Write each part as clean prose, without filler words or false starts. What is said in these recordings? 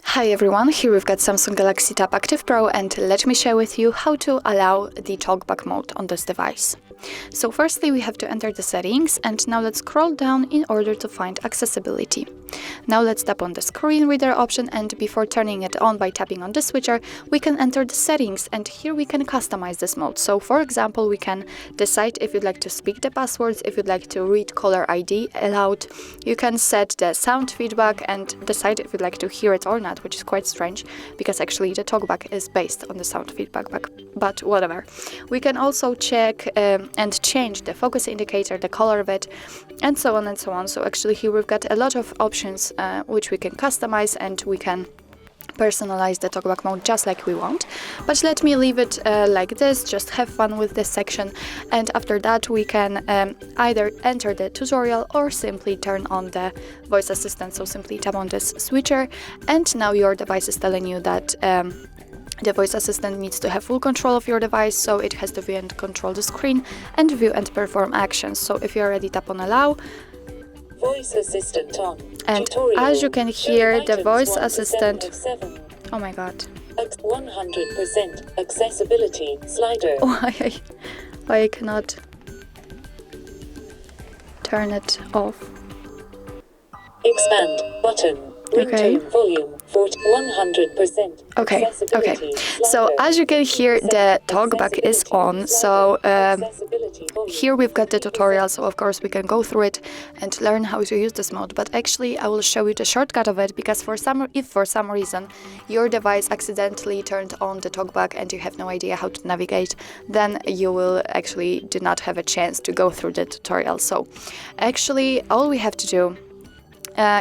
Hi everyone, here we've got Samsung Galaxy Tab Active Pro, and let me share with you how to allow the talkback mode on this device. So firstly we have to enter the settings, and now let's scroll down in order to find accessibility. Now let's tap on the screen reader option, and before turning it on by tapping on the switcher, we can enter the settings, and here we can customize this mode. So for example, we can decide if you'd like to speak the passwords, if you'd like to read caller ID aloud. You can set the sound feedback and decide if you'd like to hear it or not, which is quite strange because actually the talkback is based on the sound feedback, but whatever. We can also check and change the focus indicator, the color of it, and so on and so on. So actually here we've got a lot of options which we can customize, and we can personalize the talkback mode just like we want. But let me leave it like this, just have fun with this section, and after that we can either enter the tutorial or simply turn on the voice assistant. So simply tap on this switcher, and now your device is telling you that the voice assistant needs to have full control of your device, so it has to view and control the screen and view and perform actions. So if you're ready, tap on allow. Voice assistant on. And Tutorial. as you can hear, the voice 1% assistant... of 7. Oh my god. 100% accessibility slider. Why I cannot turn it off. Expand button. Okay. Ringtone volume 100%. Okay. So as you can hear, the talkback is on. So here we've got the tutorial, so of course we can go through it and learn how to use this mode. But actually I will show you the shortcut of it, because if for some reason your device accidentally turned on the talkback and you have no idea how to navigate, then you will actually do not have a chance to go through the tutorial. So actually all we have to do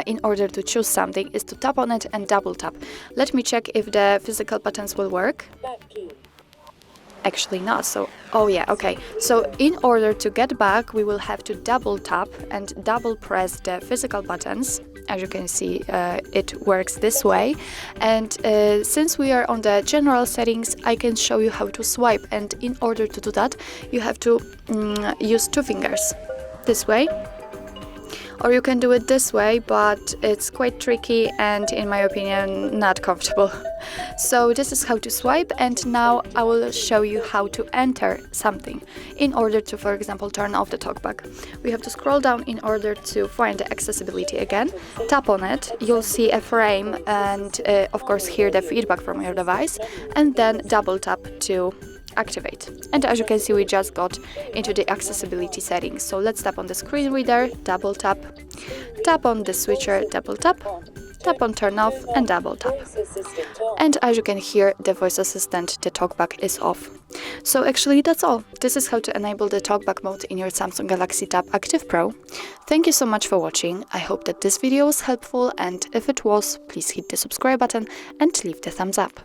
in order to choose something is to tap on it and double tap. Let me check if the physical buttons will work. Actually not, so oh yeah, okay. So in order to get back, we will have to double tap and double press the physical buttons. As you can see, it works this way. And since we are on the general settings, I can show you how to swipe. And in order to do that, you have to use two fingers this way. Or you can do it this way, but it's quite tricky and, in my opinion, not comfortable. So this is how to swipe, and now I will show you how to enter something in order to, for example, turn off the talkback. We have to scroll down in order to find the accessibility again. Tap on it, you'll see a frame and, of course, hear the feedback from your device, and then double tap to activate. And as you can see, we just got into the accessibility settings. So let's tap on the screen reader, double tap, tap on the switcher, double tap, tap on turn off and double tap. And as you can hear, the voice assistant, the talkback is off. So actually that's all. This is how to enable the talkback mode in your Samsung Galaxy Tab Active Pro. Thank you so much for watching. I hope that this video was helpful, and if it was, please hit the subscribe button and leave the thumbs up.